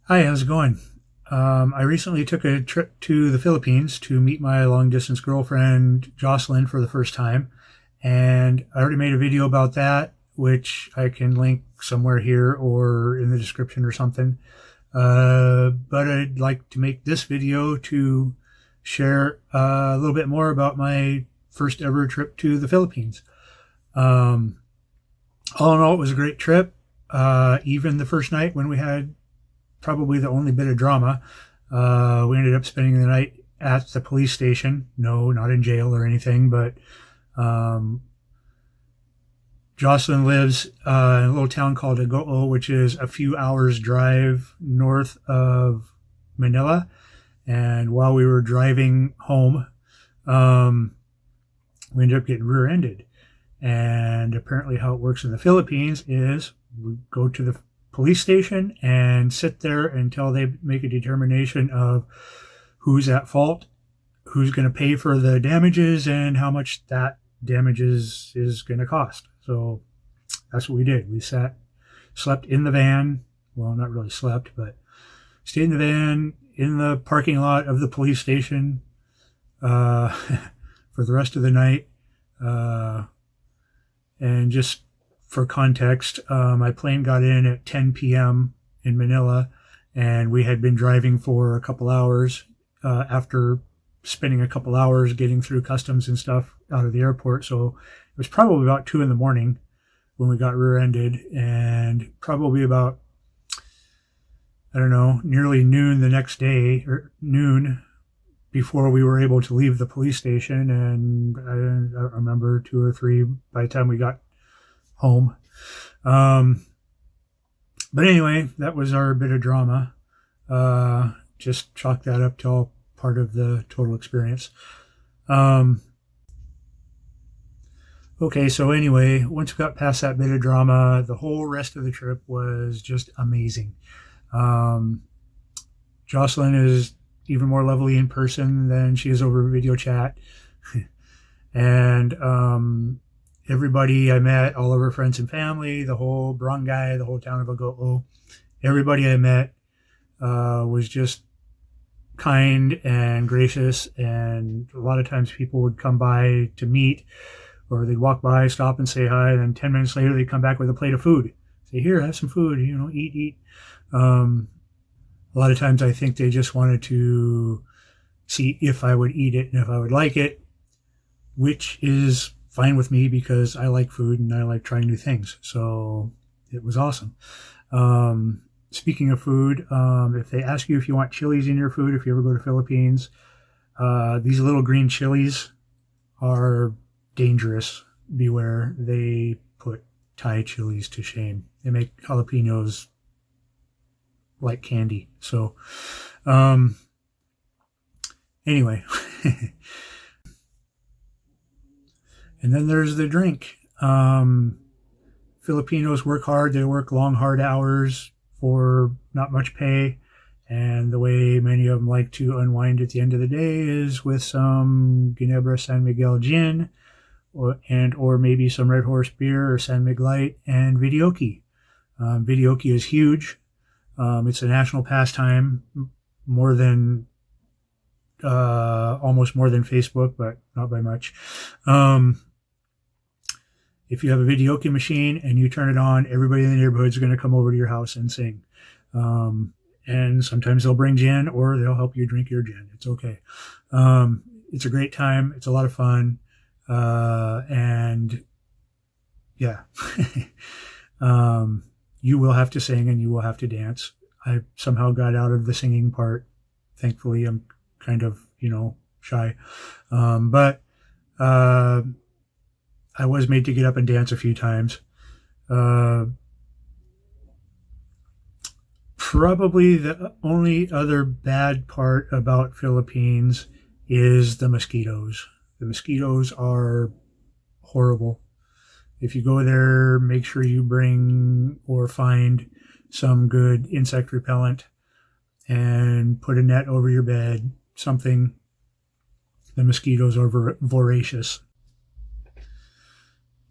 Hi, how's it going? I recently took a trip to the Philippines to meet my long distance girlfriend, Jocelyn, for the first time. And I already made a video about that, which I can link somewhere here or in the description or something. But I'd like to make this video to share a little bit more about my first ever trip to the Philippines. Um, all in all, it was a great trip. Even the first night when we had probably the only bit of drama. We ended up spending the night at the police station. No, not in jail or anything, but um, Jocelyn lives in a little town called Agoo, which is a few hours drive north of Manila. And while we were driving home, um, we ended up getting rear-ended. And apparently how it works in the Philippines is we go to the police station and sit there until they make a determination of who's at fault, who's going to pay for the damages, and how much that damages is going to cost. So that's what we did. We slept in the van. Well, not really slept, but stayed in the van in the parking lot of the police station uh, for the rest of the night. And just for context, my plane got in at 10 p.m. in Manila, and we had been driving for a couple hours after spending a couple hours getting through customs and stuff out of the airport. So it was probably about 2 in the morning when we got rear-ended, and probably about, I don't know, nearly noon the next day, or noon, before we were able to leave the police station. And I don't remember, 2 or 3 by the time we got home. But anyway, that was our bit of drama. Just chalk that up to all part of the total experience. Okay, so anyway, once we got past that bit of drama, the whole rest of the trip was just amazing. Jocelyn is even more lovely in person than she is over video chat. And everybody I met, all of her friends and family, the whole barangay, the whole town of Agoo, everybody I met was just kind and gracious. And a lot of times people would come by to meet, or they'd walk by, stop and say hi, and then 10 minutes later they'd come back with a plate of food. Say, here, have some food, eat. A lot of times I think they just wanted to see if I would eat it and if I would like it, which is fine with me because I like food and I like trying new things. So it was awesome. Speaking of food, if they ask you if you want chilies in your food, if you ever go to Philippines, these little green chilies are dangerous. Beware. They put Thai chilies to shame. They make jalapenos like candy. So anyway. And then there's the drink. Filipinos work hard. They work long, hard hours for not much pay. And the way many of them like to unwind at the end of the day is with some Ginebra San Miguel gin, or maybe some Red Horse beer or San Mig Light and videoke. Videoke is huge. It's a national pastime, more than almost more than Facebook, but not by much. If you have a videoke machine and you turn it on, everybody in the neighborhood is going to come over to your house and sing. And sometimes they'll bring gin or they'll help you drink your gin. It's okay. It's a great time. It's a lot of fun. And yeah, you will have to sing and you will have to dance. I somehow got out of the singing part. Thankfully, I'm kind of, shy. But I was made to get up and dance a few times. Probably the only other bad part about Philippines is the mosquitoes. The mosquitoes are horrible. If you go there, make sure you bring or find some good insect repellent and put a net over your bed, something. The mosquitoes are voracious.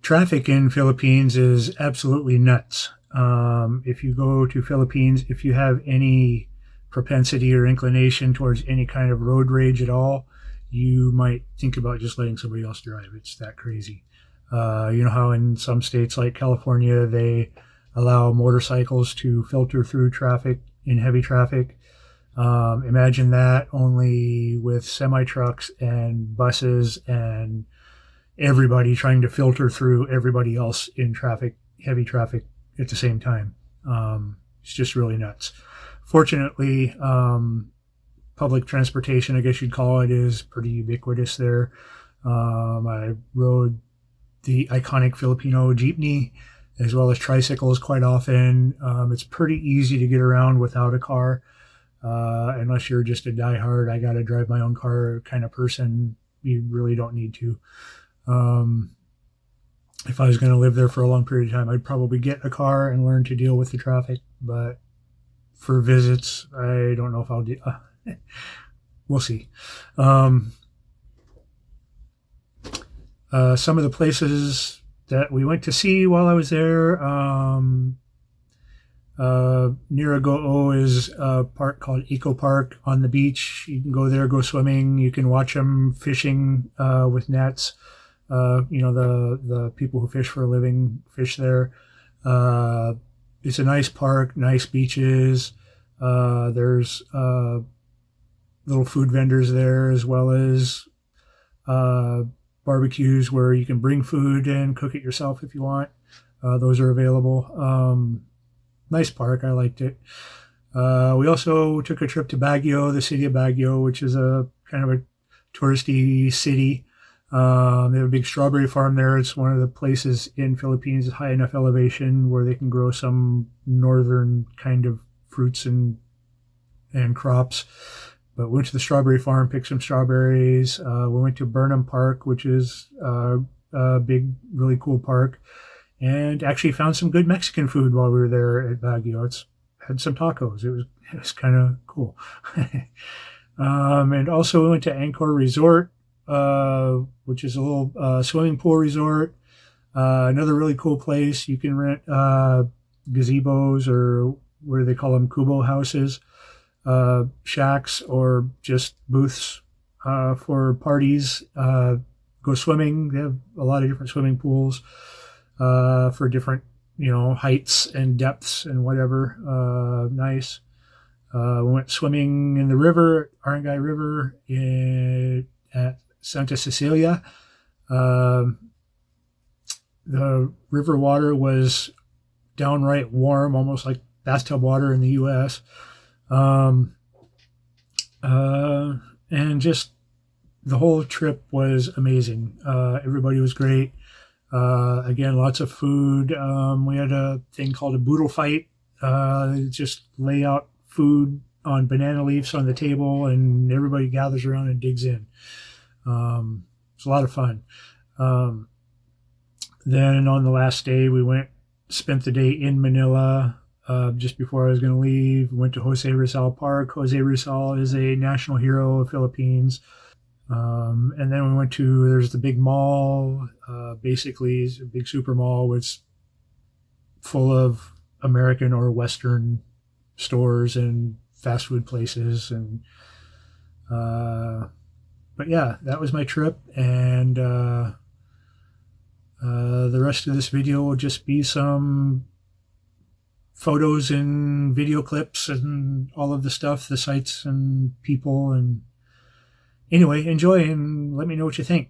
Traffic in Philippines is absolutely nuts. If you go to Philippines, if you have any propensity or inclination towards any kind of road rage at all, you might think about just letting somebody else drive. It's that crazy. You know how in some states like California, they allow motorcycles to filter through traffic in heavy traffic. Imagine that only with semi-trucks and buses and everybody trying to filter through everybody else in traffic, heavy traffic at the same time. It's just really nuts. Fortunately, public transportation, I guess you'd call it, is pretty ubiquitous there. I rode the iconic Filipino jeepney as well as tricycles quite often. It's pretty easy to get around without a car, unless you're just a diehard, I got to drive my own car kind of person. You really don't need to. If I was going to live there for a long period of time, I'd probably get a car and learn to deal with the traffic. But for visits, I don't know if I'll do. We'll see. Some of the places that we went to see while I was there, near Agoo is a park called Eco Park on the beach. You can go there, go swimming. You can watch them fishing with nets. The people who fish for a living fish there. It's a nice park, nice beaches. There's little food vendors there, as well as barbecues where you can bring food and cook it yourself if you want. Those are available. Nice park. I liked it. We also took a trip to Baguio, the city of Baguio, which is a kind of a touristy city. They have a big strawberry farm there. It's one of the places in Philippines at high enough elevation where they can grow some northern kind of fruits and crops. But we went to the strawberry farm, picked some strawberries. We went to Burnham Park, which is a big, really cool park, and actually found some good Mexican food while we were there at Baguio. It's had some tacos. It was kind of cool. And also we went to Angkor Resort, which is a little swimming pool resort. Another really cool place. You can rent gazebos, or what do they call them, kubo houses, shacks, or just booths for parties. Go swimming. They have a lot of different swimming pools for different, heights and depths and whatever. Nice. We went swimming in the river, Barangay River, at Santa Cecilia. The river water was downright warm, almost like bathtub water in the U.S. And just the whole trip was amazing. Everybody was great. Again, lots of food. We had a thing called a boodle fight. Just lay out food on banana leaves on the table, and everybody gathers around and digs in. It's a lot of fun. Then on the last day, we spent the day in Manila. Just before I was going to leave, went to Jose Rizal Park. Jose Rizal is a national hero of Philippines. And then we went there's the big mall, basically it's a big super mall. It's full of American or Western stores and fast food places. And, but yeah, that was my trip. And, the rest of this video will just be some photos and video clips and all of the stuff, the sights and people. And anyway, enjoy and let me know what you think.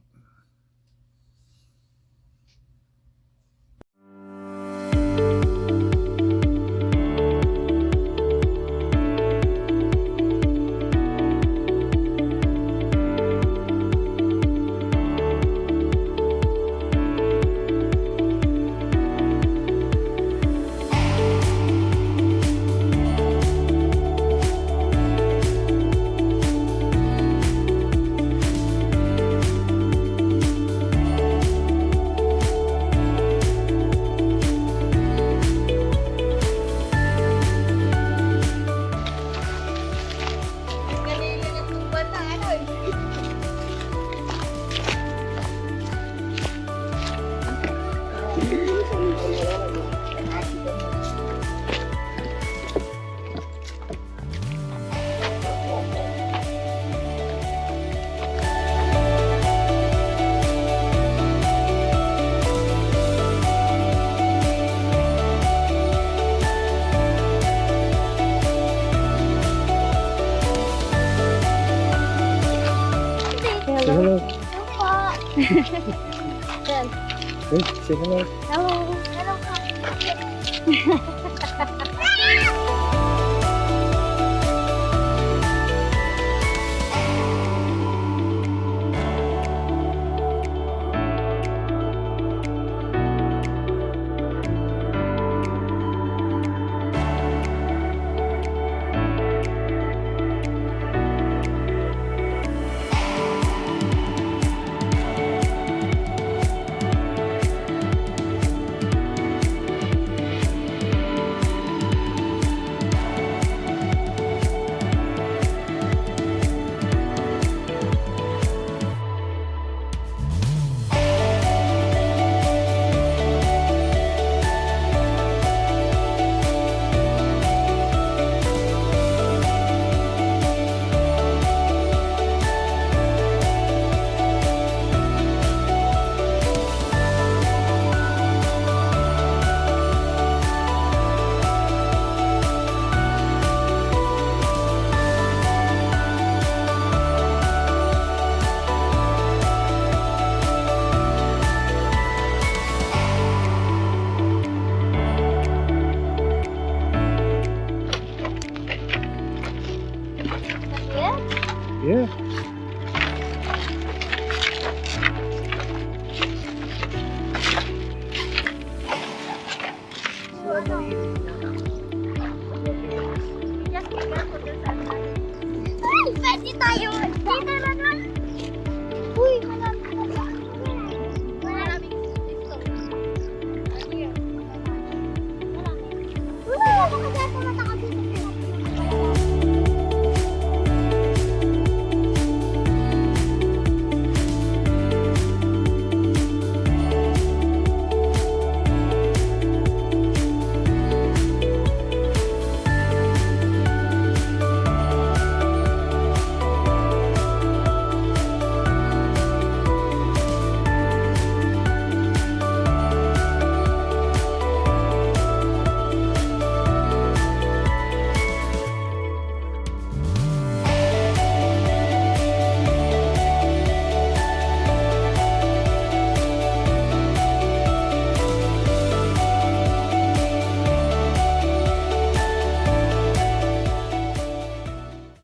Yan. Hey, say hello. Hello. Hello. Yeah. Ay, pwede tayo. Dito na lang. Uy, maraming pisto. Ano yun? Marami. Uy, ako kasi matakas.